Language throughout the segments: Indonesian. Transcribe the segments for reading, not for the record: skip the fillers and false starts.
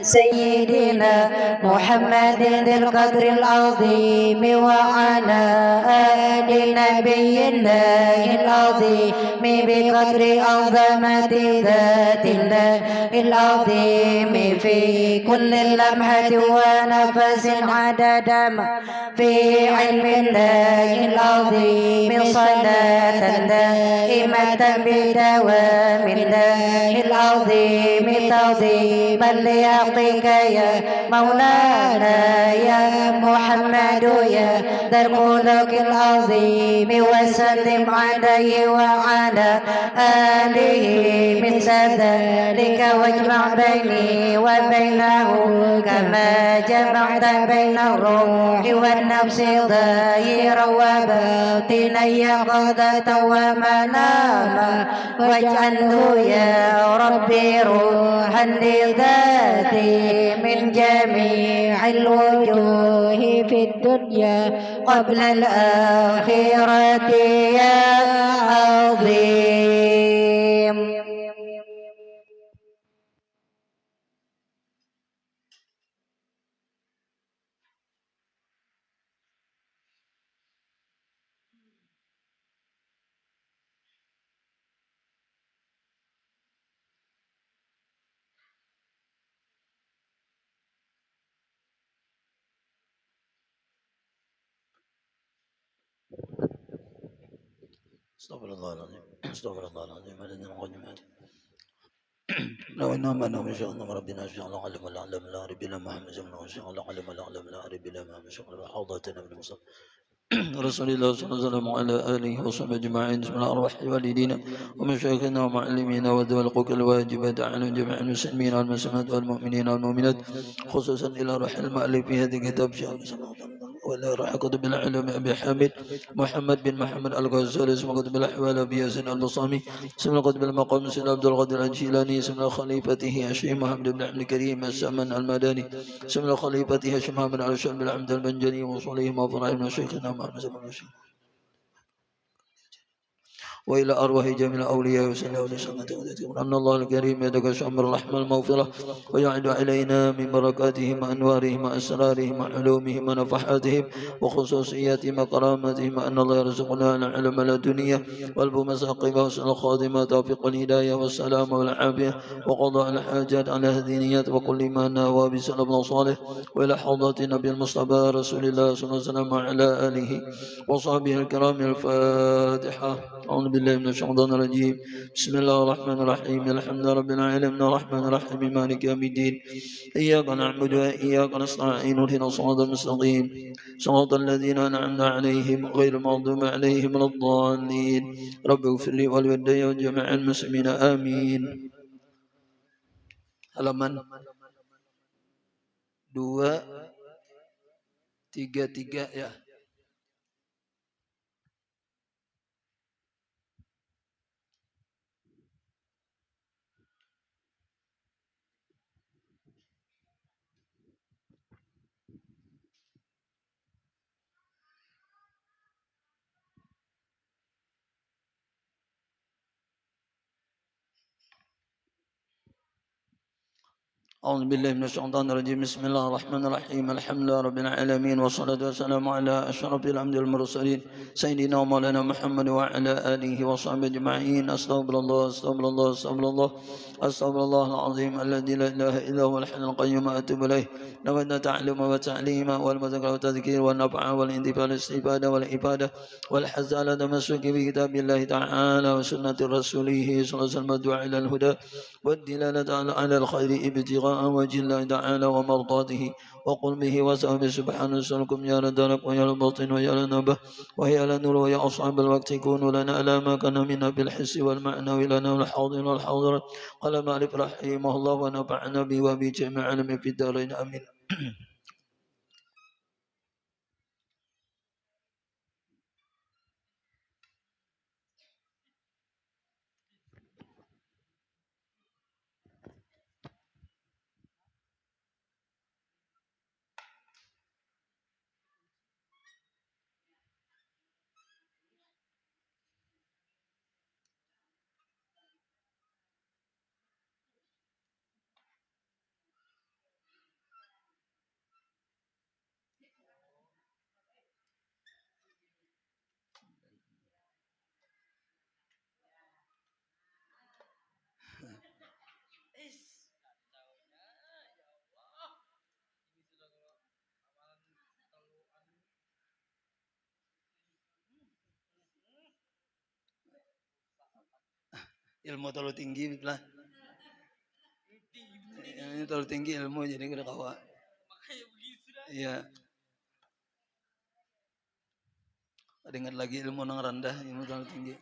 سيدنا محمد ذي القدر العظيم وعلى آل نبي الله العظيم بقدر عظمة ذات الله العظيم في كل لمحة ونفس عدد ما في علم الله العظيم صلاة دائمة بدوام الله العظيم تعظيما لحقك يا مولانا يا محمد يا ذا الخلق العظيم وسلم عليه وعلى آله مثل ذلك واجمع بيني وبينه كما جمعت بين الروح والنفس ظاهرا وباطنا يقظة ومناما واجعله يا ربي روحا لذاتي من جميع الوجوه في الدنيا قبل الآخرة يا عظيم. استغفر الله العظيم استغفر الله العظيم الذي مقدمات لو انما انا من شاء ربنا شاء الله علم ولا علم لا رب الا محمد صلى الله عليه وسلم علم ولا علم لا رب الا محمد صلى الله عليه وسلم حوضتنا من المصطفى رسول الله صلى الله عليه وسلم وعلى اله وصحبه اجمعين بسم الله الرحمن الرحيم والدينا ومشايخنا ومعلمينا وذوي الحقوق الواجبات على جميع المسلمين والمسلمات والمؤمنين والمؤمنات خصوصا الى روح المؤلف في هذا الكتاب ولا روح كتب العلم ابي حامد محمد بن محمد الغزالي اسم كتب الاحوال ابي ياسين البصامي اسم كتب المقام سيد عبد القادر الجيلاني اسم خليفته الشيخ محمد بن عبد الكريم السمن المداني اسم خليفته الشيخ محمد علي بن عبد البنجلي وصولهم وفرعهم شيخنا محمد بن رشيد وإلى أرواح جميع الأولياء وسلم أن الله الكريم يدك شمر الرحمة المغفرة ويعد علينا من بركاتهم وأنوارهم وأسرارهم وعلومهم ونفحاتهم وخصوصياتهم وكراماتهم أن الله يرزقنا العلم الدنيا والمساقب وسن الخادمة توفيق الهداية والسلام والعافية وقضاء الحاجات على هذه النيات وكل ما نهوى بسلام صالح وإلى حضرة النبي المصطفى رسول الله صلى الله عليه وسلم وعلى آله وصحبه الكرام. الفاتحة. أعوذ بالله من الشيطان الرجيم. بسم الله الرحمن الرحيم. الحمد لله رب العالمين الرحمن الرحيم مالك يوم الدين. إياك نعبد وإياك نستعين اهدنا الصراط المستقيم صراط الذين أنعمت عليهم غير المغضوب عليهم ولا الضالين. رب اغفر لي ولوالدي وجميع المسلمين آمين. Halaman 233 ya. أعوذ بالله من الشيطان الرجيم. بسم الله الرحمن الرحيم. الحمد لله رب العالمين والصلاة والسلام على أشرف الأنبياء والمرسلين سيدنا ومولانا محمد وعلى آله وصحبه أجمعين. أستغفر الله أستغفر الله أستغفر الله أستغفر الله العظيم الذي لا إله إلا هو الحي القيوم أتوب إليه. نود التعلم والتعليم والمذكر والتذكير والنفع والانتفاع والاستفادة والإفادة والحث على تمسك بكتاب الله تعالى وسنة رسوله صلى الله عليه وسلم والدعاء إلى الهدى والدلالة على الخير ابتغاء وجه الله تعالى ومرضاته وقل به وسأل سبحانه نسألكم يا لدرك ويا الباطن ويا لنبه وهي لنور ويا أصحاب الوقت كونوا لنا على ما كان منا بالحس والمعنى لنا الحاضر والحاضر قال مالك رحمه الله ونفعنا به وبجميع علم في الدارين آمين. ilmu terlalu tinggi lah. Ini terlalu tinggi ilmu jadi kena kawa. Iya. Ingat lagi ilmu nang rendah, ilmu terlalu tinggi.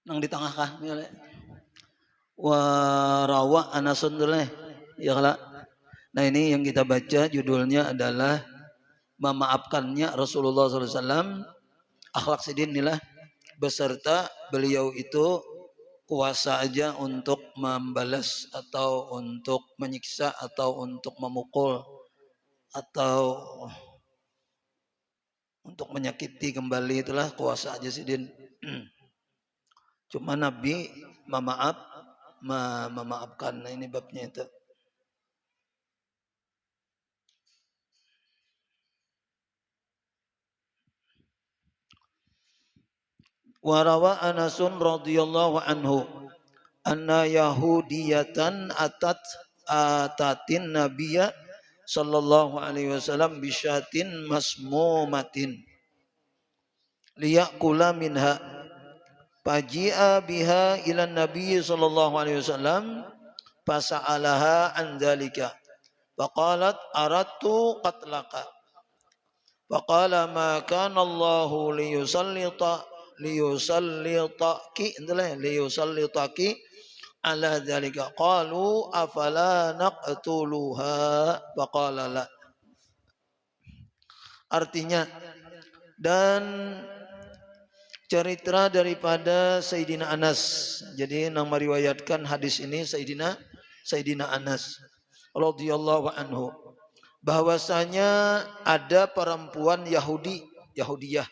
Nang di tengah kah? Warawa anasun dulu ya kala. Nah ini yang kita baca judulnya adalah memaafkannya Rasulullah SAW. Akhlak sidin inilah beserta beliau itu kuasa aja untuk membalas atau untuk menyiksa atau untuk memukul atau untuk menyakiti kembali, itulah kuasa aja sidin. Cuma Nabi memaafkan. Nah ini babnya itu. Warawa Anasun radhiyallahu anhu anna yahudiyatan atatin nabiyya sallallahu alaihi wasallam bisyatin masmumatin liyakula minha faji'a biha ila nabi sallallahu alaihi wasallam fasa'alaha an dzalika faqalat aradtu qatlaka faqala ma kana Allahu liyusallitaki ala dzalika qalu afala naqtuluha faqala la. Artinya, dan cerita daripada Sayyidina Anas. Jadi yang meriwayatkan hadis ini Sayyidina Anas radhiyallahu anhu, bahwasanya ada perempuan Yahudiyah.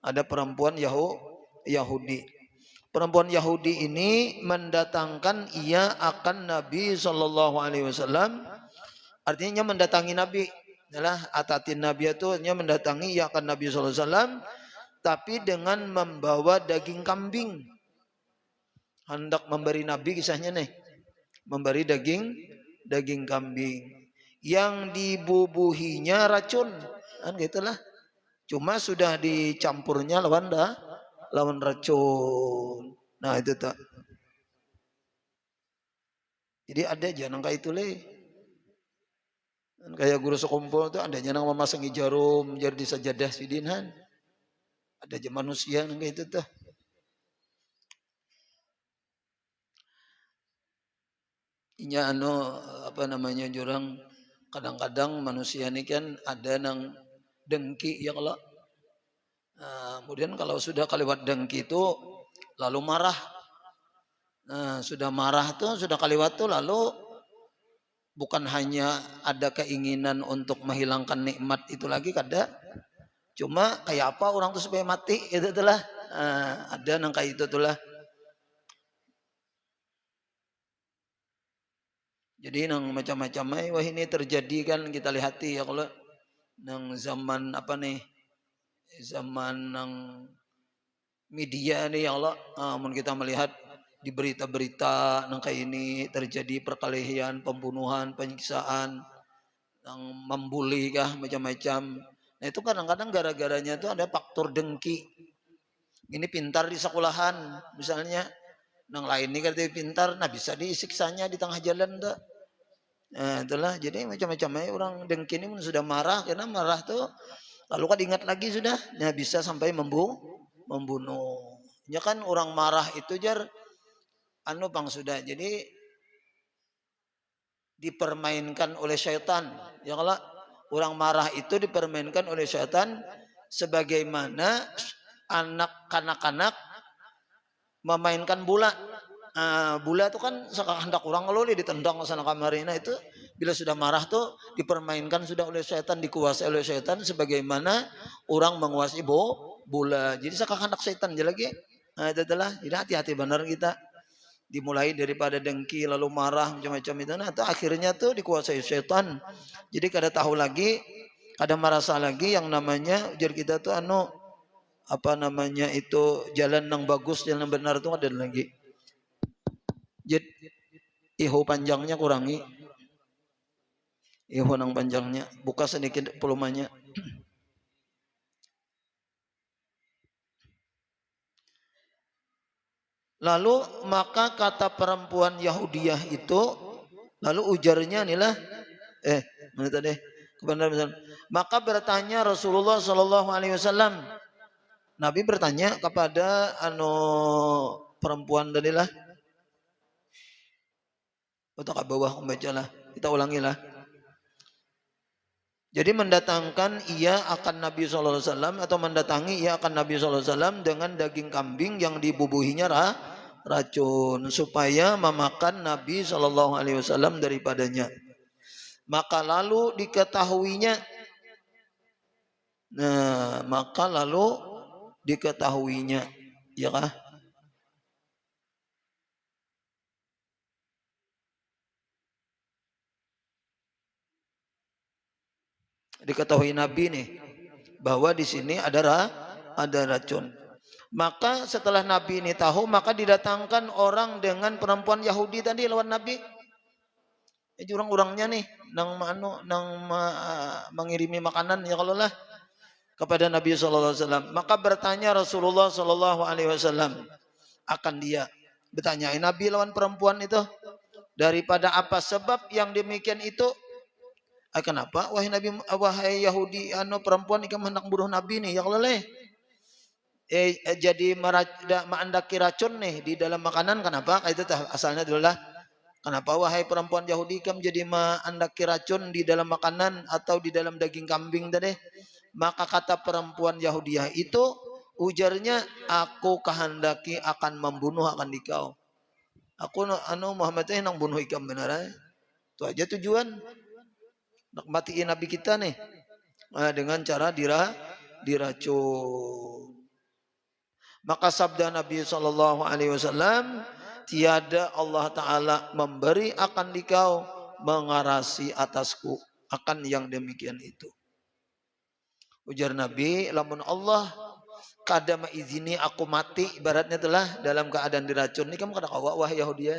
Ada perempuan Yahudi. Perempuan Yahudi ini mendatangkan ia akan Nabi Shallallahu Alaihi Wasallam. Artinya mendatangi Nabi. Adalah atatin Nabi itu artinya mendatangi ia akan Nabi Shallallahu Alaihi Wasallam, tapi dengan membawa daging kambing. Hendak memberi Nabi, kisahnya nih, memberi daging kambing yang dibubuhinya racun, kan gitulah. Cuma sudah dicampurnya lawan racun. Nah itu tak. Jadi ada jangan kayak itu le. Kayak guru sekumpul tuh ada jangan memasangi jarum jadi sajadah sidinhan. Ada aja manusia kayak itu tuh. Inya apa namanya jurang, kadang-kadang manusia ini kan ada nang dengki ya kalau. Nah, kemudian kalau sudah kaliwat dengki itu lalu marah. Nah, sudah marah tuh, sudah kaliwat tuh lalu bukan hanya ada keinginan untuk menghilangkan nikmat itu lagi kada. Cuma kayak apa orang tuh supaya mati itu itulah. Nah, ada nang kayak itu itulah. Jadi nang macam-macam wah ini terjadi kan kita lihati ya kalau nang zaman apa nih, zaman nang media nih ya Allah, namun kita melihat di berita-berita nang kayak ini terjadi perkelahian, pembunuhan, penyiksaan, yang membuli kah macam-macam. Nah itu kadang-kadang gara-garanya itu ada faktor dengki. Ini pintar di sekolahan misalnya, nang lain ini katanya pintar, nah bisa disiksanya di tengah jalan dah. Nah itulah, jadi macam-macam orang dengki ini sudah marah, karena marah tuh lalu kan ingat lagi sudah, nah bisa sampai membunuh. Ya kan orang marah itu jar pang sudah, jadi dipermainkan oleh syaitan. Ya kalau orang marah itu dipermainkan oleh syaitan, sebagaimana anak kanak-kanak memainkan bola. Bola itu kan hendak orang ngeloli ditendang ke sana kamarina, itu bila sudah marah tuh dipermainkan sudah oleh syaitan, dikuasai oleh syaitan sebagaimana orang menguasai bola. Jadi hendak syaitan aja lagi. Nah itu adalah, jadi hati-hati benar kita. dimulai daripada dengki lalu marah macam-macam itu, nah itu akhirnya tuh dikuasai setan. Jadi kada tahu lagi, kada merasa lagi yang namanya ujar kita tuh apa namanya itu jalan yang bagus, jalan yang benar tuh ada lagi. Jadi ihu panjangnya kurangi, ihu nang panjangnya buka sedikit volumenya. Lalu maka kata perempuan Yahudiyah itu, lalu ujarnya inilah, mana tadi? Kebenaran. Maka bertanya Rasulullah Shallallahu Alaihi Wasallam, Nabi bertanya kepada perempuan tadilah, atau ke bawah membacalah, kita ulangilah. Jadi mendatangkan ia akan Nabi Shallallahu Alaihi Wasallam atau mendatangi ia akan Nabi Shallallahu Alaihi Wasallam dengan daging kambing yang dibubuhinya racun supaya memakan Nabi Shallallahu Alaihi Wasallam daripadanya. Maka lalu diketahuinya, ya kah? Diketahui Nabi nih bahwa di sini ada racun. Maka setelah Nabi ini tahu, maka didatangkan orang dengan perempuan Yahudi tadi lawan Nabi. Orang-orangnya nih mengirimi makanan ya kalau lah kepada Nabi Sallallahu Alaihi Wasallam. Maka bertanya Rasulullah Sallallahu Alaihi Wasallam akan dia. Bertanyain Nabi lawan perempuan itu, daripada apa sebab yang demikian itu? Kenapa wahai Yahudi perempuan ikan hendak bunuh Nabi nih ya kalau leh jadi mengandaki racun nih di dalam makanan, kenapa? Itu asalnya adalah kenapa wahai perempuan Yahudi kamu jadi mengandaki racun di dalam makanan atau di dalam daging kambing tadi? Maka kata perempuan Yahudiyah itu ujarnya, aku kehendaki akan membunuh akan dikau. Aku Muhammad nang bunuh ikam benar. Itu aja tujuan. Nak matiin Nabi kita nih dengan cara diracun. Maka sabda Nabi Shallallahu Alaihi Wasallam, tiada Allah Taala memberi akan dikau mengarasi atasku akan yang demikian itu. Ujar Nabi, lamun Allah kada maizini aku mati, ibaratnya telah dalam keadaan diracun. Ini kamu kada kawa wahai Yahudi.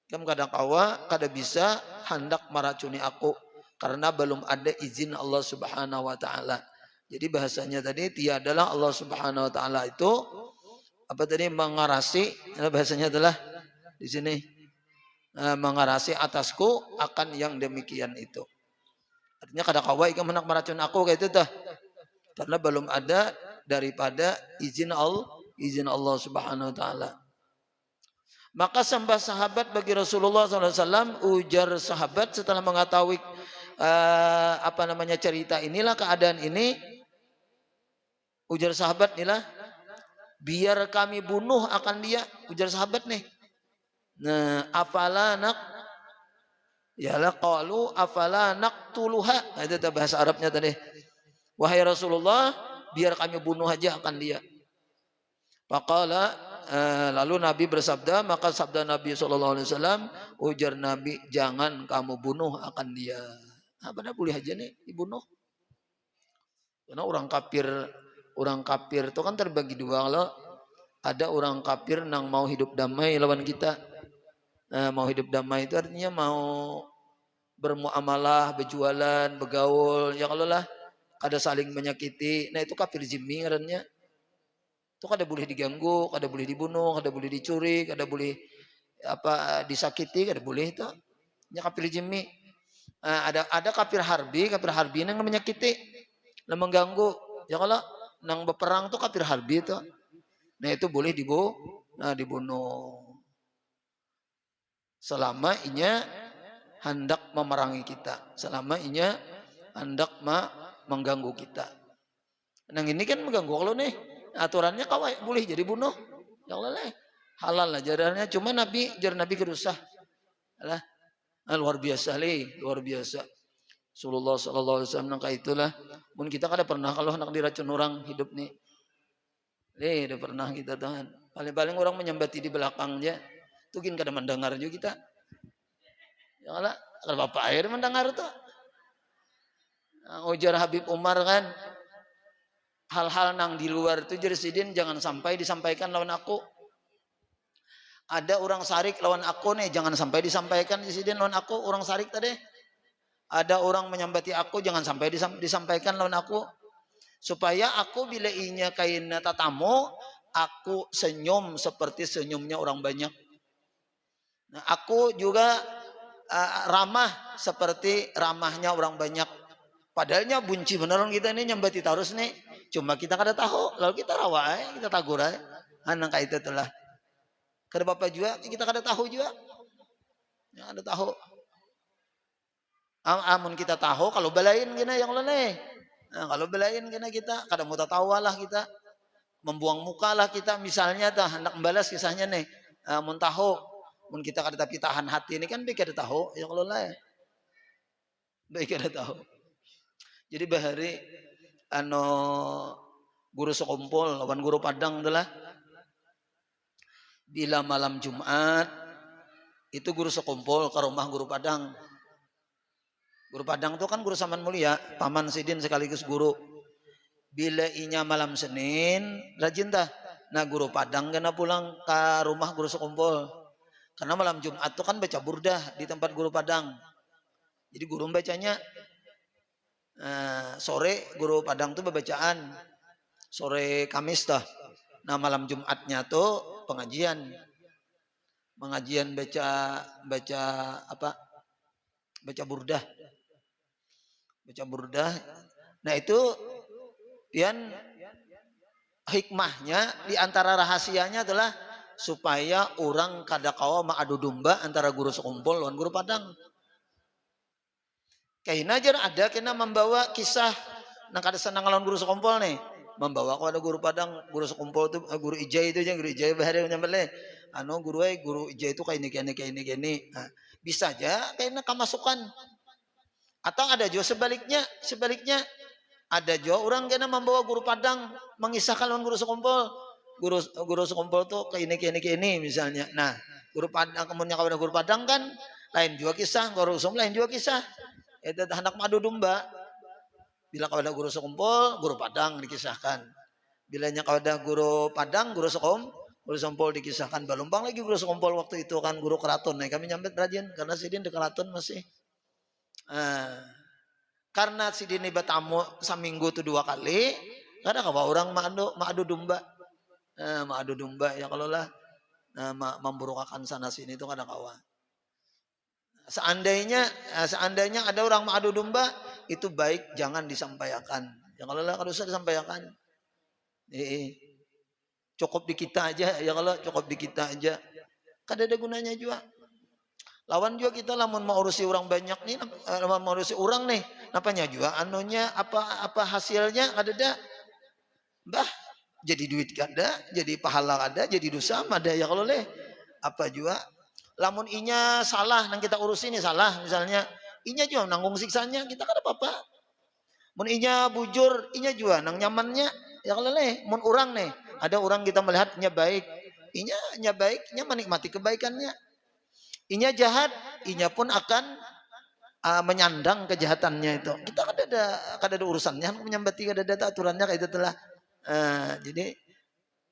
Kamu kada kawa, kada bisa hendak meracuni aku karena belum ada izin Allah Subhanahu Wa Taala. Jadi bahasanya tadi tiadalah Allah Subhanahu Wa Taala itu apa tadi mengarasi, bahasanya adalah di sini mengarasi atasku akan yang demikian itu. Artinya kada kawa ikan hendak meracun aku kayak itu dah, karena belum ada daripada izin Allah Subhanahu Wa Taala. Maka sembah sahabat bagi Rasulullah SAW, ujar sahabat setelah mengetahui cerita inilah, keadaan ini, ujar sahabat inilah, biar kami bunuh akan dia, ujar sahabat nih. Nah, afala naqtuluha, itu bahasa Arabnya tadi. Wahai Rasulullah, biar kami bunuh aja akan dia. Faqala, lalu Nabi bersabda, maka sabda Nabi SAW, ujar Nabi, jangan kamu bunuh akan dia. Benar boleh aja nih dibunuh. Karena orang kafir itu kan terbagi dua. Kalau ada orang kafir yang mau hidup damai lawan kita, mau hidup damai itu artinya mau bermuamalah, berjualan, bergaul, ya kalau lah ada saling menyakiti, nah itu kafir zimmi ngarannya. Itu kada boleh diganggu, kada boleh dibunuh, kada boleh dicuri, kada boleh disakiti, kada boleh itu. Ini kafir zimmi. Ada kafir harbi yang menyakiti, yang mengganggu. Ya kalau nang berperang itu kafir harbi itu. Nah itu boleh dibunuh. Selama inya hendak memerangi kita, selama inya hendak mengganggu kita. Nang ini kan mengganggu kalau nih. Aturannya kawai boleh jadi bunuh, ya Allah halal lah jarannya. Cuma jar Nabi kerusah, luar biasa luar biasa. Rasulullah Sallallahu Alaihi Wasallam nangka itulah. Mungkin kita kada pernah kalau hendak diracun orang hidup nih, udah pernah kita tahan. Paling-paling orang menyambati di belakangnya, Tugin kada mendengar juga kita. Ya kalau bapak air mendengar tuh. Ujar Habib Umar kan, hal-hal nang di luar itu jadi sidin jangan sampai disampaikan lawan aku. Ada orang sarik lawan aku nih, jangan sampai disampaikan di sidin lawan aku, orang sarik tadi. Ada orang menyambati aku, jangan sampai disampaikan lawan aku. Supaya aku bila inya kaina tatamu, aku senyum seperti senyumnya orang banyak. Nah, aku juga ramah seperti ramahnya orang banyak. Padahalnya bunci beneran kita ini nyambati terus nih. Cuma kita kada tahu, lalu kita rawa kita tagur anak itu telah. Kada bapak juga kita kada tahu juga. Ya ada tahu. Amun kita tahu kalau belain gina yang lain. Nah, kalau belain gina kita kada mau tahu lah kita. Membuang muka lah kita misalnya dah hendak membalas kisahnya nih. Mun tahu, mun kita kada tapi tahan hati ini kan baik kada tahu yang lain. Baik kada tahu. Jadi bahari guru sekumpul lawan guru Padang adalah bila malam Jumat itu guru sekumpul ke rumah guru Padang. Guru Padang itu kan guru Saman Mulia, paman sidin sekaligus guru. Bila inya malam Senin rajin dah. Nah guru Padang kena pulang ke rumah guru sekumpul. Karena malam Jumat itu kan baca burdah di tempat guru Padang. Jadi guru bacanya sore guru Padang tuh bacaan sore Kamis dah. Nah malam Jumatnya tuh pengajian baca apa? Baca burdah. Nah itu pian hikmahnya di antara rahasianya adalah supaya orang kada kawa ma'adu domba antara guru sekumpul lawan guru Padang. Kaina aja ada kena membawa kisah nang kada senang lawan guru sekumpul nih. Membawa kau ada guru Padang, guru sekumpul itu guru Ijai itu aja guru Ijai bahari nyambele. Guru Ijai itu kayak ini. Nah, bisa aja kaina kemasukan. Atau ada juga sebaliknya ada juga orang kena membawa guru Padang mengisahkan lawan guru sekumpul. Guru sekumpul tuh kayak ini misalnya. Nah, guru Padang kemudian kalau ada guru Padang kan lain juga kisah, guru sekumpul lain juga kisah. Itu hendak madu domba. Bila kalau ada guru sekumpul, guru Padang dikisahkan. Bilanya kalau ada guru Padang, guru sekumpul dikisahkan. Balumpang lagi guru sekumpul waktu itu kan guru keraton. Nah, kami nyambet rajin karena sidin di keraton masih. Karena sidin ini bertamu seminggu itu 2 kali. Kadang kawa orang madu domba. Madu domba ya kalau lah memburukakan sana sini itu kadang kawa. Seandainya ada orang mengadu domba itu baik jangan disampaikan. Ya kalau usah disampaikan. Cukup di kita aja ya kalau cukup di kita aja. Kada ada gunanya juga. Lawan juga kita lamun mau urusi orang banyak nih, mau urusi orang nih, napanya juga anunya apa hasilnya kada ada. Bah, jadi duit kada, jadi pahala kada, jadi dosa ada ya kalau apa juga. Lamun inya salah nang kita urus ini salah misalnya inya juga nanggung siksanya kita kada apa-apa. Mun inya bujur inya juga nang nyamannya ya kalau mun orang nih ada orang kita melihatnya baik inya baik inya menikmati kebaikannya. Inya jahat inya pun akan menyandang kejahatannya itu. Kita kada ada urusannya menyambati kada ada aturannya kayak itu telah. Jadi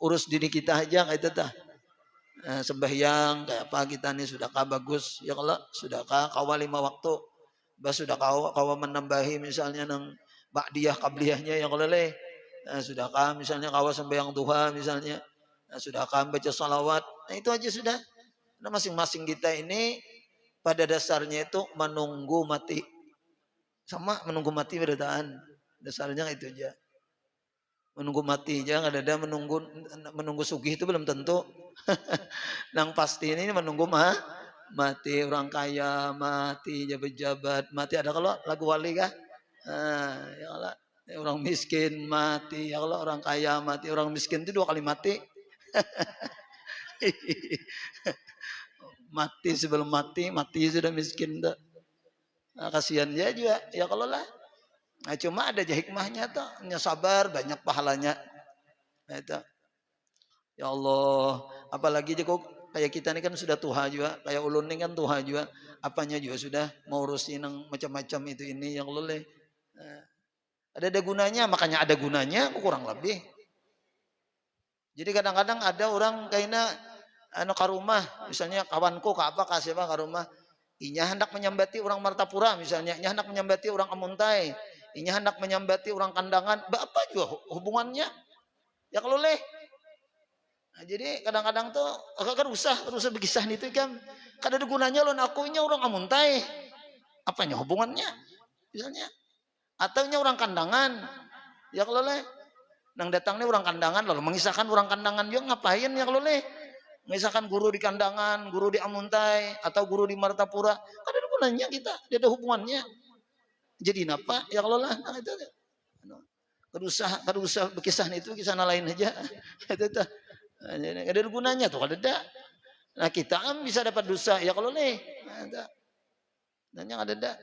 urus diri kita aja kayak itu tah. Sembahyang kayak apa kita nih sudahkah bagus ya kalau sudahkah kawa 5 waktu sudah kawa menambahi misalnya nang ba'diyah qabliyahnya ya kalau sudahkah misalnya kawa sembahyang duha misalnya sudahkah baca salawat nah itu aja sudah. Nah masing-masing kita ini pada dasarnya itu menunggu mati berdaan dasarnya itu aja menunggu mati jangan ada menunggu sugih itu belum tentu. Nang pasti ini menunggu mati orang kaya mati jabat mati ada kalau lagu wali kah ya kalau orang miskin mati ya kalau orang kaya mati orang miskin itu 2 kali mati. Mati sebelum mati sudah miskin dah. Nah, kasihan dia juga ya kalau lah. Nah, cuma ada aja hikmahnya tuh sabar banyak pahalanya. Nah, itu. Ya Allah, apalagi Kayak kita ini kan sudah tua juga, kayak ulun ini kan tua juga, apanya juga sudah mau urusin yang macam-macam itu ini yang loleh. Ada gunanya, makanya ada gunanya kurang lebih. Jadi kadang-kadang ada orang kayaknya anu ka rumah, misalnya kawanku ka apa kasih apa ka rumah, inya hendak menyambati orang Martapura misalnya, inya hendak menyambati orang Amuntai, inya hendak menyambati orang Kandangan, apa juga hubungannya? Ya kalau leh. Nah, jadi kadang-kadang tuh agak usah berkisah itu kan. Kada ada gunanya loh aku inya orang Amuntai. Apanya hubungannya? Misalnya atau inya orang Kandangan. Ya kalau leh. Nang datangnya orang Kandangan lalu mengisahkan orang Kandangan juga ngapain ya kalau leh. Mengisahkan guru di Kandangan, guru di Amuntai atau guru di Martapura. Kada ada gunanya kita, tidak ada hubungannya. Jadi apa? Ya kalau lah nah, itu. Kada usah berkisah itu kisah lain aja. Itu tuh. Ada gunanya tuh ada. Nah kita kan bisa dapat dosa ya kalau nih. Dan yang ada.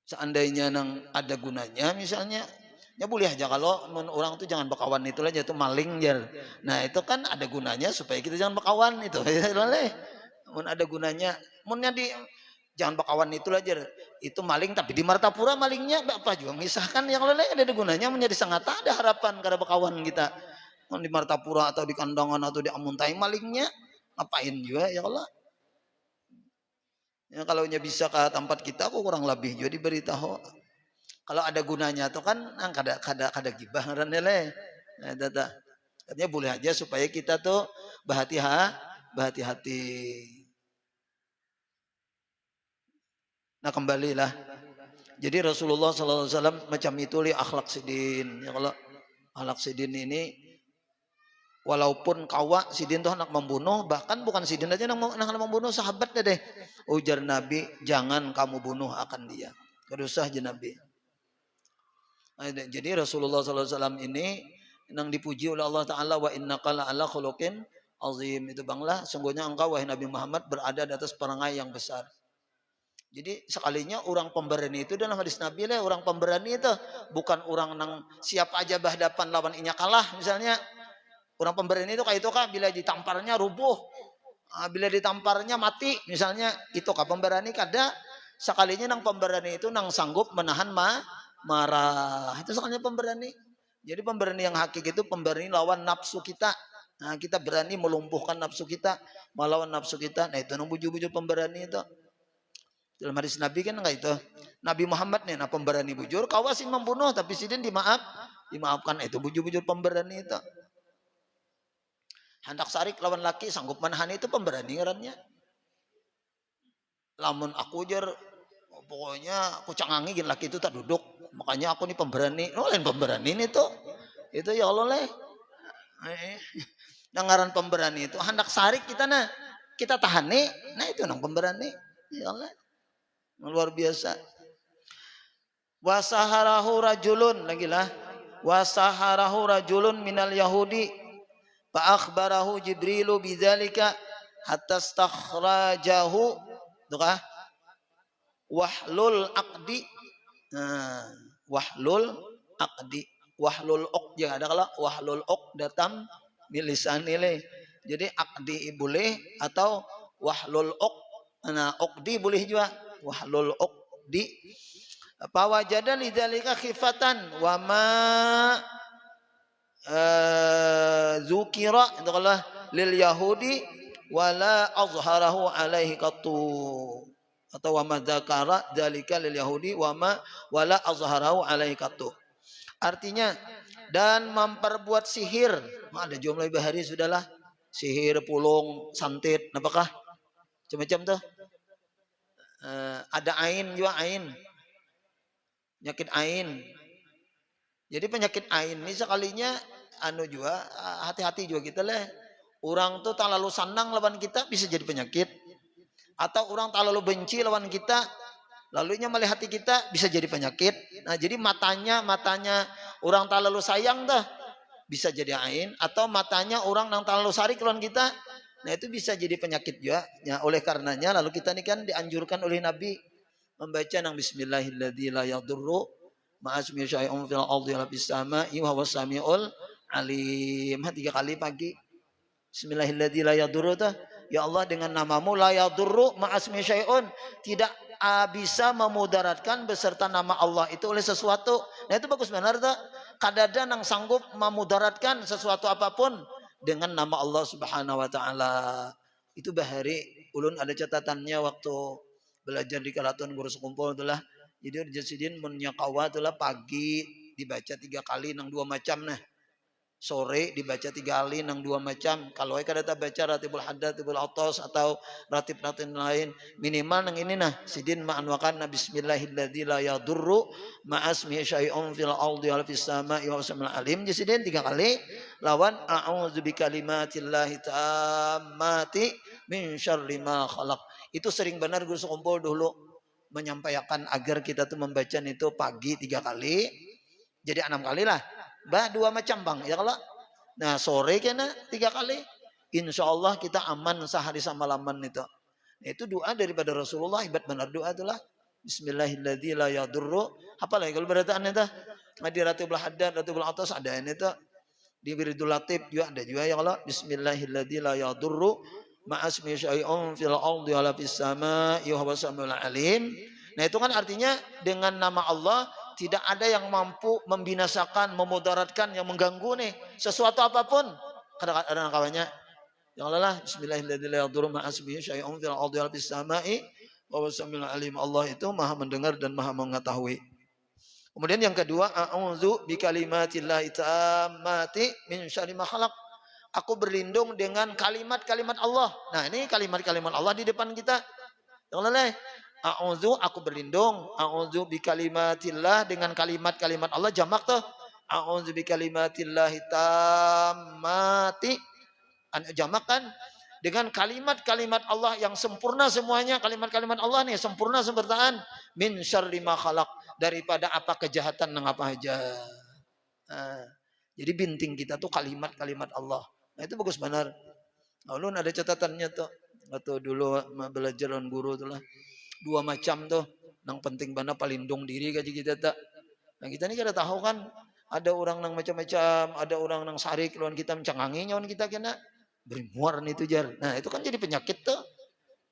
Seandainya nang ada gunanya misalnya, ya boleh aja kalau orang tuh jangan berkawan itu aja itu maling jar. Nah itu kan ada gunanya supaya kita jangan berkawan itu. Mun ada gunanya, munnya di jangan berkawan itu aja. Itu maling tapi di Martapura malingnya apa juga misahkan yang lain ada gunanya menjadi sangat ada harapan karena berkawan kita. Di Martapura atau di Kandangan atau di Amuntai malingnya ngapain juga ya Allah. Ya kalau bisa ke tempat kita aku kurang lebih juga diberitahu. Kalau ada gunanya tuh kan kada gibah ngarannya le. Nah, katanya boleh aja supaya kita tuh berhati-hati. Nah kembalilah. Jadi Rasulullah SAW macam itu li akhlak sidin. Ya kalau akhlak sidin ini walaupun kawa sidin tuh hendak membunuh, bahkan bukan sidin aja yang membunuh sahabat deh. Ujar Nabi, jangan kamu bunuh akan dia. Kedusah aja Nabi. Jadi Rasulullah SAW ini yang dipuji oleh Allah Ta'ala wa innaka la'ala khuluqin azim. Itu banglah, sungguhnya engkau wahai Nabi Muhammad berada di atas perangai yang besar. Jadi sekalinya orang pemberani itu dalam hadis Nabi lah, orang pemberani itu bukan orang nang siap aja berhadapan lawan inya kalah misalnya. Orang pemberani itu kayak itu kah bila ditamparnya rubuh, bila ditamparnya mati misalnya itu kah pemberani kada. Sekalinya nang pemberani itu nang sanggup menahan marah itu sekalinya pemberani. Jadi pemberani yang hakiki itu pemberani lawan nafsu kita. Nah, kita berani melumpuhkan nafsu kita, melawan nafsu kita. Nah itu nang bujur-bujur pemberani itu. Dalam hadis Nabi kan enggak itu. Nabi Muhammad nih, nah pemberani bujur, kawasin membunuh tapi sidin dimaafkan. Itu bujur-bujur pemberani itu. Hendak sarik lawan laki sanggup menahan itu pemberani ngarannya. Lamun aku jar pokoknya aku cangangi gin laki itu tak duduk. Makanya aku nih pemberani. Oh lain pemberani ini tuh. Itu ya Allah leh. Ngaran pemberani itu hendak sarik kita nah. Kita tahan nih. Nah itu nang pemberani. Ya Allah. Luar biasa. Wasaharahu rajulun lagi lah. Wasaharahu rajulun minal Yahudi. Fa akhbarahu Jibrilu bidzalika hatta stakhrajahu tukah wahlul aqdi. Nah, wahlul aqdi, wahlul uq ya ada kalau wahlul uq datam milisan nilai. Jadi aqdi boleh atau wahlul uq. Nah, uqdi boleh juga wahlul uqdi. Fawajada lidzalika khifatan wa ma zukira adalah lil Yahudi wala azharahu alaihi qattu atau wa madzakara dzalika lil Yahudi wala azharahu alaihi qattu. Artinya dan memperbuat sihir. Ada jumlah bahari sudahlah. Sihir, pulung, santet, apakah? Macam-macam tuh. Ada ain juga ain. Penyakit ain. Jadi penyakit ain ini sekalinya anu juga hati-hati juga kita lah. Orang tuh terlalu senang lawan kita bisa jadi penyakit. Atau orang terlalu benci lawan kita, lalunya melihat hati kita bisa jadi penyakit. Nah, jadi matanya orang terlalu sayang dah bisa jadi ain, atau matanya orang yang terlalu sarik lawan kita. Nah, itu bisa jadi penyakit juga. Ya, oleh karenanya lalu kita ini kan dianjurkan oleh Nabi membaca nang bismillahirrahmanirrahim la yadurru ma'asmi syai'un fil ardi wala fis sama'i wa huwas samiul alim. 3 kali pagi. Bismillahilladzi la yadurru tuh. Ya Allah, dengan namamu la yadurru ma'asmi syai'un, tidak bisa memudaratkan beserta nama Allah itu oleh sesuatu. Nah itu bagus benar tuh. Kadada nang sanggup memudaratkan sesuatu apapun dengan nama Allah Subhanahu wa taala. Itu bahari ulun ada catatannya waktu belajar di Karaton guru sekumpul itulah. Jadi jasidin menyakawa itulah pagi dibaca 3 kali nang 2 macam nah. Sore dibaca 3 kali nang 2 macam. Kalau kada baca ratibul haddad, ratibul atas atau ratib-ratib lain, minimal nang ini nah sidin ma'anwakan bismillahilladzi la yadurru ma'asmi syai'un fil ardi wal fis sama'i wa huwal alim. Sidin 3 kali lawan a'udzu bikalimatillahi tammati min syarri ma khalaq. Itu sering benar guru sekumpul dulu menyampaikan agar kita tuh membaca itu pagi 3 kali. Jadi 6 kali lah. 2 macam bang, ya kalau. Nah sore kena 3 kali. Insya Allah kita aman sehari samalaman itu. Nah, itu doa daripada Rasulullah, hebat benar doa itulah. Bismillahilladzi la yadurru. Apa lagi kalau berataan itu? Di ratibul haddad, ratibul atas ada ini itu. Di wiridul latif juga ada juga ya kalau. Bismillahilladzi la yadurru ma'asmi syai'un fil ardi wala fis sama'i wa huwas samiul alim. Nah itu kan artinya dengan nama Allah tidak ada yang mampu membinasakan, memudaratkan, yang mengganggu nih sesuatu apapun. Kadang-kadang kawannya yang lelah bismillahirrahmanirrahim la yadurru ma'asmihi syai'un fil ardi wal fis sama'i wa huwas samiul alim. Allah itu Maha mendengar dan Maha mengetahui. Kemudian yang kedua, a'udzu bikalimatillahi tammati min syarri ma khalaq. Aku berlindung dengan kalimat-kalimat Allah. Nah, ini kalimat-kalimat Allah di depan kita. Yang lelah a'udzu, aku berlindung. A'udzu bikalimatillah, dengan kalimat-kalimat Allah jamak tuh. A'udzu bikalimatillahi tammati. Jamak kan? Dengan kalimat-kalimat Allah yang sempurna semuanya. Kalimat-kalimat Allah nih sempurna sempurnaan. Min syarri ma khalaq, daripada apa kejahatan nang apa aja. Nah, jadi binting kita tuh kalimat-kalimat Allah. Nah itu bagus benar. Lalu ada catatannya tuh. Atau dulu belajar dengan guru tuh lah. 2 macam tuh nang penting bana palindung diri kaji kita tak. Nah kita ni kada tahu kan ada orang nang macam-macam, ada orang nang sarik lawan kita mencangangi nyawan kita kena berimuar nih itu jar. Nah itu kan jadi penyakit tuh.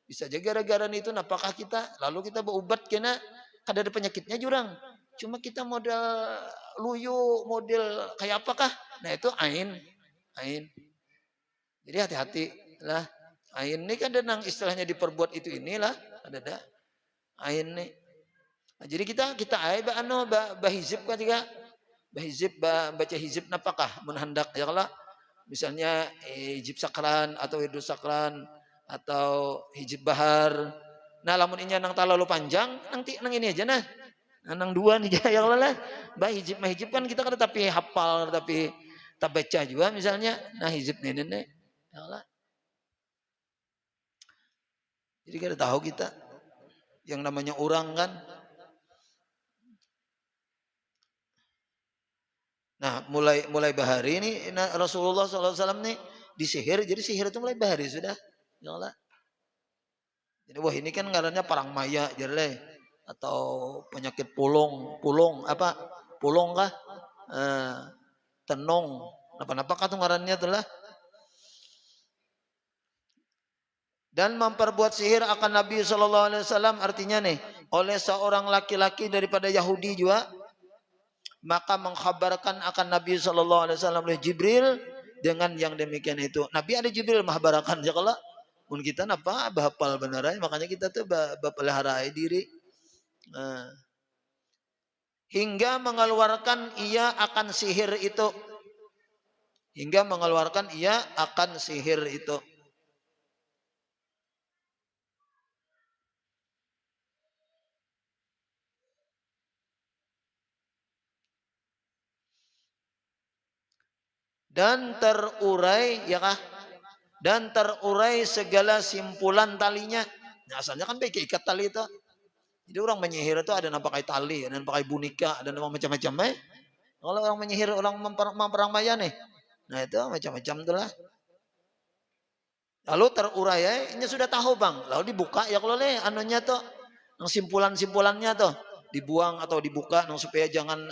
Bisa aja gara-gara itu apakah kita lalu kita berobat kena kada ada penyakitnya jurang. Cuma kita model luyu, model kayak apakah? Nah itu ain. Jadi hati-hati lah. Ain ini kan ada nang istilahnya diperbuat itu inilah ada. Ain nih. Nah, jadi kita ai bahizib kan juga. Bahizib baca hizib napakah menhendak ya kalau misalnya hizib sakran atau hidup sakran atau hizib bahar. Nah lamun inya nang terlalu panjang nanti nang ini aja nah. Nang 2 nih ya Allah lah. Bahizib kan kita kan tapi hafal tapi tak baca juga misalnya. Nah hizib nih ya Allah. Jadi kada tahu kita yang namanya orang kan. Nah mulai bahari ini Rasulullah SAW nih disihir. Jadi sihir itu mulai bahari sudah. Ya Allah. Jadi wah ini kan ngarannya parang maya jerle atau penyakit pulung apa? Pulung kah? Tenung. Apa-apa kah tuh ngarannya telah. Dan memperbuat sihir akan Nabi SAW artinya nih oleh seorang laki-laki daripada Yahudi juga, maka mengkhabarkan akan Nabi SAW oleh Jibril dengan yang demikian itu. Nabi ada Jibril mengkhabarkan ya kalau pun kita napa bahapal beneran, makanya kita tuh bapelihara diri. Nah, hingga mengeluarkan ia akan sihir itu. Hingga mengeluarkan ia akan sihir itu. Dan terurai ya kah? Dan terurai segala simpulan talinya. Nah, asalnya kan pakai ikat tali itu. Jadi orang menyihir itu ada pakai tali, ada pakai bunika, ada macam-macam Kalau orang menyihir, orang memperang maya nih. Nah itu macam-macam tuh lah. Lalu terurai ini sudah tahu bang. Lalu dibuka ya kalau anunya tuh, yang simpulannya tuh. Dibuang atau dibuka supaya jangan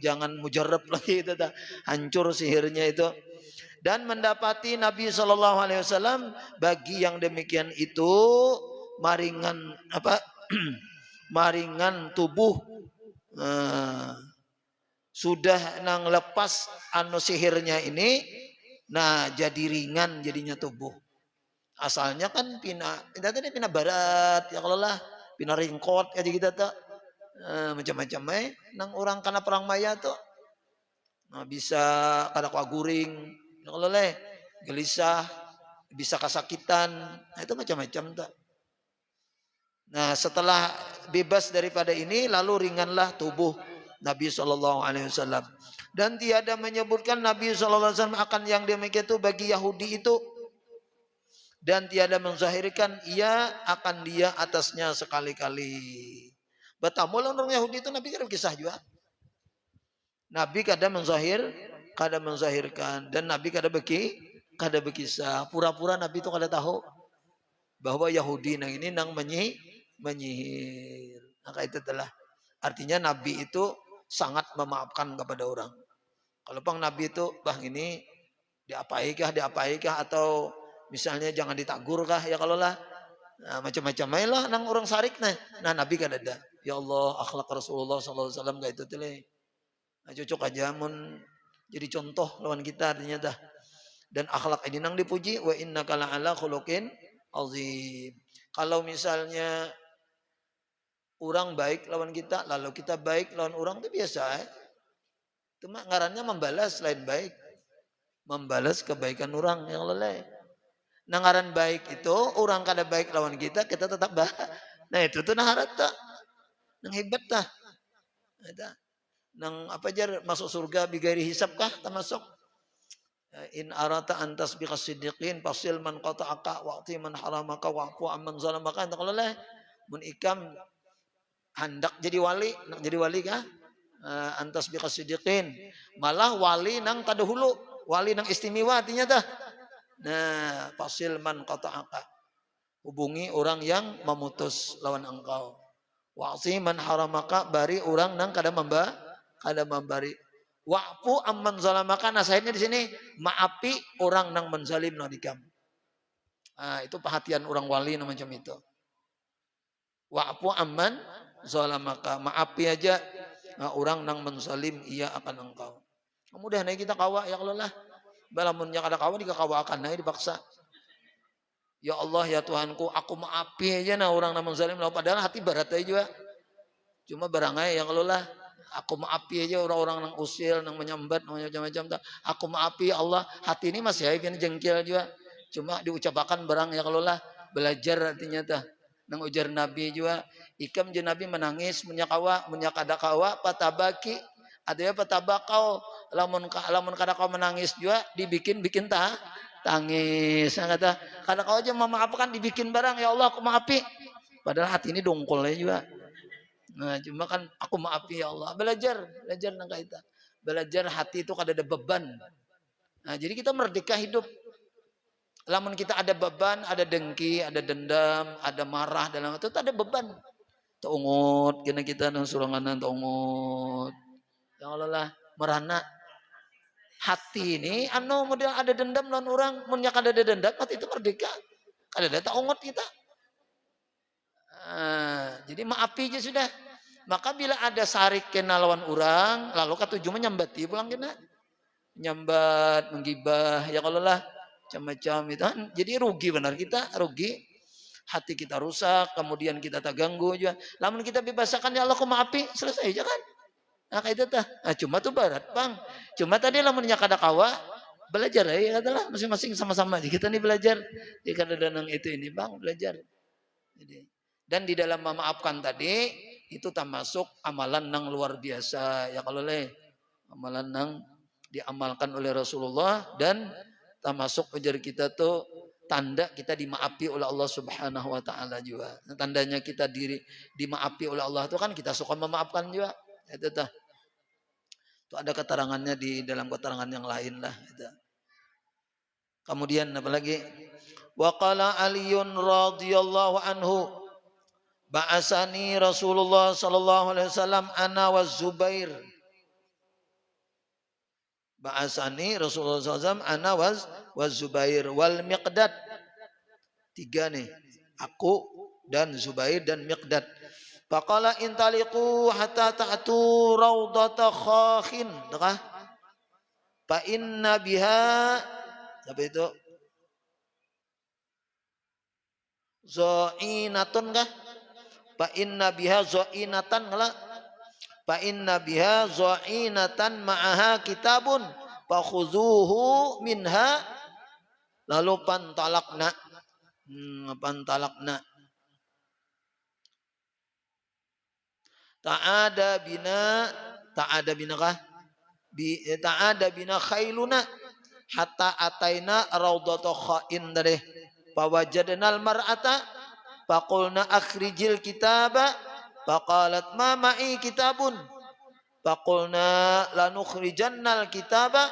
jangan mujarab lagi itu hancur sihirnya itu. dan mendapati Nabi Shallallahu Alaihi Wasallam. Bagi yang demikian itu maringan apa maringan tubuh, sudah nang lepas anu sihirnya ini, nah jadi ringan jadinya tubuh. Asalnya kan kita tadi pina barat ya kalau lah pina ringkot aja kita tuh macam-macam nang orang karena perang maya tuh, nah bisa kada kuah guring ya kalau leh gelisah, bisa kesakitan, nah, itu macam-macam tuh. Nah setelah bebas daripada ini lalu ringanlah tubuh Nabi Shallallahu Alaihi Wasallam. Dan tiada menyebutkan Nabi Shallallahu Alaihi Wasallam akan yang demikian itu bagi Yahudi itu, dan tiada menzahirkan ia akan dia atasnya sekali-kali. Betamul orang Yahudi itu Nabi kada kisah juga. Nabi kada menzahirkan, dan Nabi kada berkisah. Pura-pura Nabi itu kada tahu bahwa Yahudi nang ini nang menyihir. Maka itu telah artinya Nabi itu sangat memaafkan kepada orang. Kalau bang Nabi itu bang ini diapaikah atau misalnya jangan ditagur kah ya kalau lah, nah, macam-macam lah nang orang sarik nah Nabi kan ada. Ya Allah akhlak Rasulullah SAW kayak itu tele. Nah, cocok aja mun jadi contoh lawan kita artinya dah. Dan akhlak ini nang dipuji, wa innaka la'ala khuluqin azim. Kalau misalnya orang baik lawan kita, lalu kita baik lawan orang itu biasa. Itu mah ngarannya membalas lain baik. Membalas kebaikan orang yang leleh. Nah ngaran baik itu orang kada baik lawan kita tetap baik. Nah itu tuh naharat tak. Nang hebat tah. Nang apa jar masuk surga bigairi hisab kah termasuk. In arata antas biqas siddiqin fasil man qata'aka waqti man haramaka wa'fu amman zalamaka. Entah kalau lah mun ikam hendak jadi wali, nak jadi wali kah? Antas biqas siddiqin. Malah wali nang tadahulu, wali nang istimewa artinya dah. Nah, fasil man qata'aka. Hubungi orang yang memutus lawan engkau. Wa'si man haramaka, bari orang nang kada membari. Wa'fu amman zalamaka, nasihatnya di sini maafi orang nang menzalim nadikam. Nah, itu perhatian orang wali macam itu. Wa'fu amman zalamaka, maafi aja orang nang menzalim ia akan engkau. Kemudian kita kawa ya Allah lah. Balamun yang ada kawa dikakawakan naik dipaksa. Ya Allah ya Tuhanku, aku maafi aja nah orang nang menzalim, padahal hati berat aja juga. Cuma barangai yang Allah lah. Aku maafi aja orang-orang nang usil, nang menyambat, macam-macam. Aku maafi Allah, hati ini masih aja jengkel juga. Cuma diucapkan barang ya kalau lah, belajar artinya tah. Nang ujar Nabi juga, ikam je Nabi menangis, menyakada kawa, patabaki, ada ya patabakau, lamun kada kau menangis juga, dibikin tangis. Kata kada kau aja memaafkan, dibikin barang ya Allah aku maafi. Padahal hati ini dongkol ya juga. Nah, cuma kan aku maafi ya Allah. Belajar nang kaita. Belajar hati itu kada ada beban. Nah, jadi kita merdeka hidup. Lamun kita ada beban, ada dengki, ada dendam, ada marah dalam itu ada beban. Taungut kena kita nang suranganan taungut. Ya Allah lah merana hati ini anu model ada dendam lawan orang, mun nya kada ada dendam hati itu merdeka. Kada ada taungut kita. Jadi maafi aja sudah. Maka bila ada sarik kena lawan orang, lalu katuju menyambati pulang kena. Nyambat, menggibah, ya kalau lah macam-macam itu kan. Jadi rugi benar kita, rugi. Hati kita rusak, kemudian kita tak ganggu juga. Lamun kita bebasakan ya Allah aku maafi, selesai aja kan. Nah kayak itu tah. Nah, cuma tuh berat, Bang. Cuma tadi lamunnya kada kawa, belajar ya katalah masing-masing sama-sama. Kita nih belajar. Di kada danang itu ini, Bang, belajar. Jadi, dan di dalam memaafkan tadi itu termasuk amalan nang luar biasa ya kalau leh amalan nang diamalkan oleh Rasulullah, dan termasuk ujar kita tuh tanda kita dimaafi oleh Allah Subhanahu wa taala juga. Tandanya kita dimaafi oleh Allah itu kan kita suka memaafkan juga. Itu tah. Itu ada keterangannya di dalam keterangan yang lain lah itu. Kemudian apalagi? Wa qala Aliun radhiyallahu anhu, ba'asani Rasulullah sallallahu alaihi wasallam ana wa Zubair Ba'asani Rasulullah SAW ana waz Zubair wal Miqdad. 3 nih. Aku dan Zubair dan Miqdad. Faqala intaliqu hatta ta'tu raudata khakhin. Fa inna biha apa itu? Zo'inatun kah? Fa inna biha zo'inatan kala. Fa inna biha zo'inatan ma'aha kitabun. Fa khuzuhu minha. Lalu pantalakna. Pantalakna. Ta'ada bina kah? Ta'ada bina khailuna. Hatta ataina raudata khain dari. Fawajadnal mar'ata faqulna akhrijil kitaba faqalat ma ma'i kitabun faqulna lanukhrijannal kitaba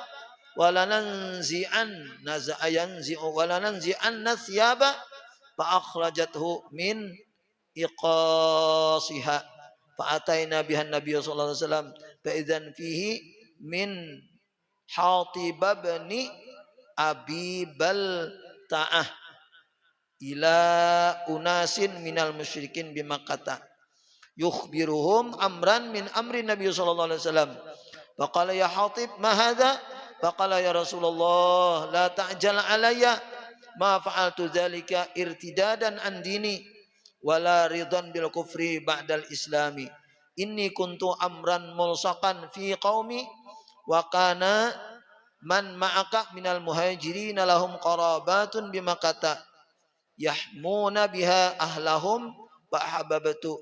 walananzi'an naza'ayanzi'u walananzi'an nasyaba fa akhrajathu min iqasiha fa ataina bihan nabiy sallallahu alaihi wasallam fa idzan fihi min Hatib bin Abi Balta'ah ila unasin minal musyrikin bimakkata yukhbiruhum amran min amri Nabi sallallahu alaihi wasallam faqala ya Hatib ma hadha faqala ya Rasulullah la ta'jal alayya ma fa'altu dzalika irtidadan an dini wala ridan bil kufri ba'dal islami inni kuntu amran mulsaqan fi qaumi wa kana man ma'aka minal muhajirin lahum qarabatun bimakkata yahmuna biha ahlahum fa ahbabtu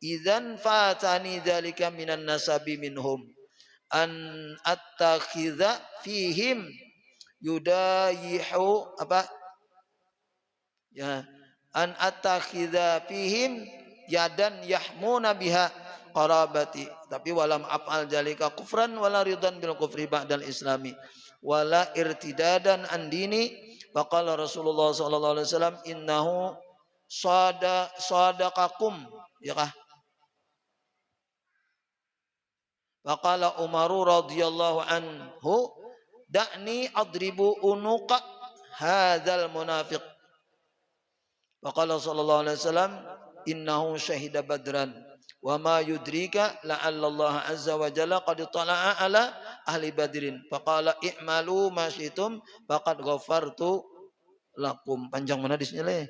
idzan fatani dzalika minan nasabi minhum an attakhidha fihim yudayihu apa ya an attakhidha fihim yadan yahmuna biha qarabati tapi walam af'al dzalika kufran wala ridan bil kufri ba'dal islami wala irtidadan an dini. Faqala Rasulullah sallallahu alaihi wasallam innahu sadaqakum ya kah? Faqala Umar radhiyallahu anhu da'ni adribu unuqa hadzal munafiq. Faqala sallallahu alaihi wasallam innahu syahida badran wa ma yudrika la'alla Allah azza wa jalla qad tala'a ala ahli badrin faqala i'malu ma syi'tum faqad ghafartu lakum. Panjang mana hadisnya le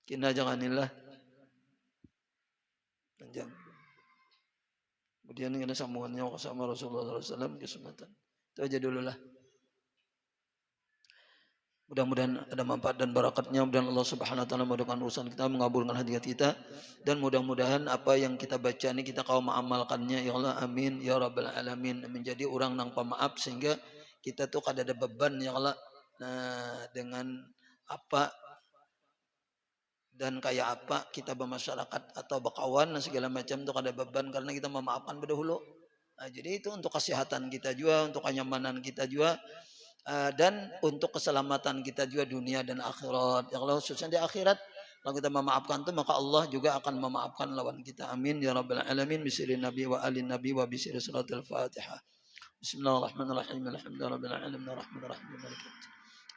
kina janganillah panjang. Kemudian kena sambungannya sama Rasulullah SAW kesempatan itu aja dulu lah. Mudah-mudahan ada manfaat dan barakatnya. Mudah-mudahan Allah Subhanahu wa taala memudahkan urusan kita, mengabulkan hadiah kita, dan mudah-mudahan apa yang kita baca ini kita kau mengamalkannya ya Allah, amin ya rabbal alamin. Menjadi orang nang pemaaf sehingga kita tuh kada ada beban ya Allah. Nah, dengan apa dan kayak apa kita bermasyarakat atau berkawan dan segala macam tuh kada beban karena kita memaafkan berdahulu. Nah, jadi itu untuk kesehatan kita juga, untuk kenyamanan kita juga. Dan untuk keselamatan kita juga dunia dan akhirat. Ya Allah, khususnya di akhirat kalau kita memaafkan itu maka Allah juga akan memaafkan lawan kita. Amin ya rabbal alamin. Bismillahirrahmanirrahim nabi wa alin nabi wa bisir suratul Fatihah. Bismillahirrahmanirrahim. Alhamdulillahirabbil alamin arrahmanirrahim maliki yaumiddin.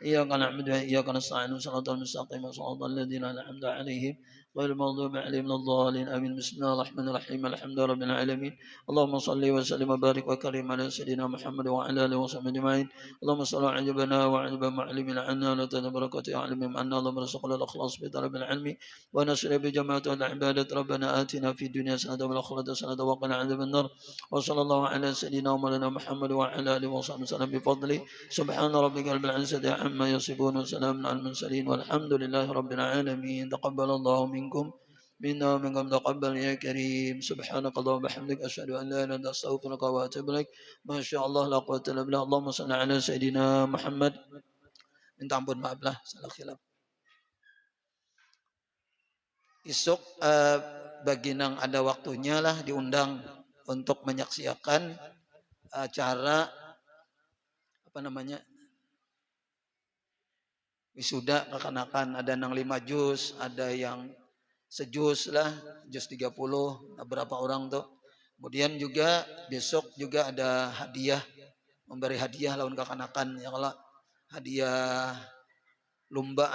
Iyyaka na'budu wa iyyaka nasta'in. Shiratal mustaqim shiratal ladzina an'amta 'alaihim ghairil maghdubi 'alaihim waladdallin. Amin. Bismillahirrahmanirrahim. Alhamdulillahirabbil alamin. Allahumma shalli wa sallim wa barik wa karim ala sayyidina Muhammad wa ala alihi wa sahbihi ajma'in. Allahumma shalli 'ajabana wa 'ajaba ma'limina 'anna la tadbarakati 'alimim anna Allahumma rasulul ikhlas bi talabil ilmi wa nasri bi jama'ati al ibadat. Rabbana atina fid dunya hasanatan wa fil akhirati hasanatan wa qina 'adzaban nar. Wa sallallahu ala sayyidina wa maulana Muhammad wa ala alihi wa sahbihi sallam bi fadli. Subhana rabbika rabbil 'izzati amma yasifun wa salamun 'alal mursalin walhamdulillahi rabbil alamin. Taqabbalallahu minkum minna wa minkum taqabbal ya karim. Subhanakallahumma wa bihamdika asyhadu an la ilaha illa anta astaghfiruka wa atubu ilaik. Masyaallah la quwwata illa billah. Allahumma shalli ala sayyidina Muhammad. Minta ampun maaf lah salah khilaf. Esok bagi nang ada waktunya lah diundang untuk menyaksikan acara apa namanya wisuda kekanakan. Ada nang 5 juz, ada yang sejuz lah, juz 30, berapa orang tuh. Kemudian juga besok juga ada hadiah, memberi hadiah lawan kekanakan ya kalau hadiah lomba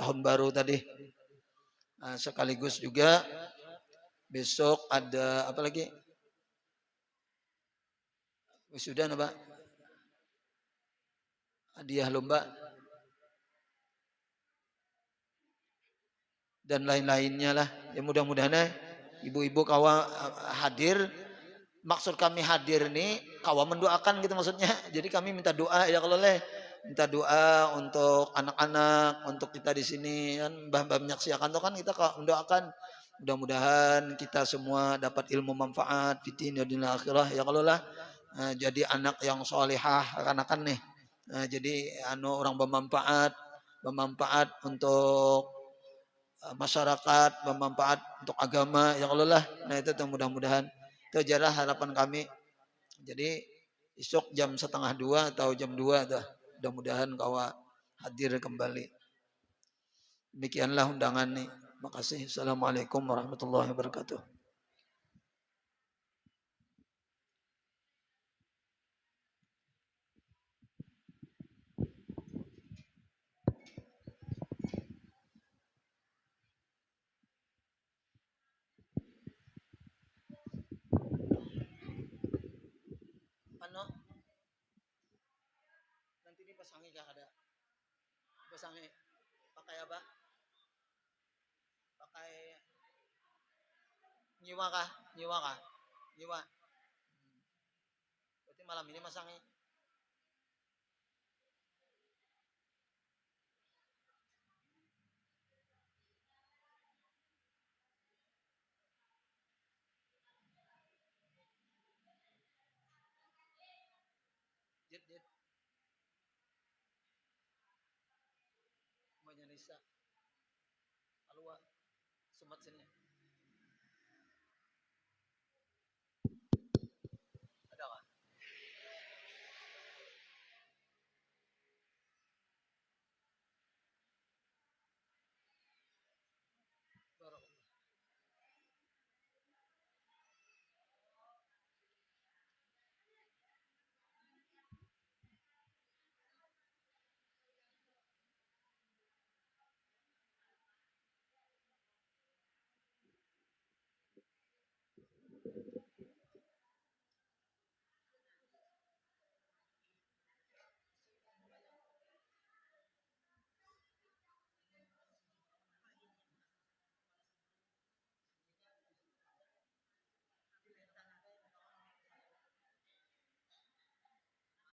tahun baru tadi. Sekaligus juga besok ada apa lagi? Wisuda apa? Hadiah lomba dan lain-lainnya lah. Ya mudah-mudahan ibu-ibu kawa hadir. Maksud kami hadir nih kawa mendoakan gitu maksudnya. Jadi kami minta doa ya kalau minta doa untuk anak-anak, untuk kita di sini kan mbah-mbah menyaksikan tuh kan kita mendoakan mudah-mudahan kita semua dapat ilmu manfaat fitin dan dunia akhirah ya kalau jadi anak yang solehah kan nih. Jadi orang bermanfaat untuk masyarakat, bermanfaat untuk agama ya Allah. Nah itu tuh mudah-mudahan itu adalah harapan kami. Jadi esok jam setengah dua atau jam 2 dah mudah-mudahan kawa hadir kembali. Demikianlah undangan nih. Makasih. Assalamualaikum warahmatullahi wabarakatuh. Ano? Nanti dipasangi kah ada? Pasangi. Pakai apa? Pakai nyiwa kah? Nyiwa kah? Nyiwa. Berarti malam ini masangi. Jet jet. Mau Nisa. Alua. Sumat sini.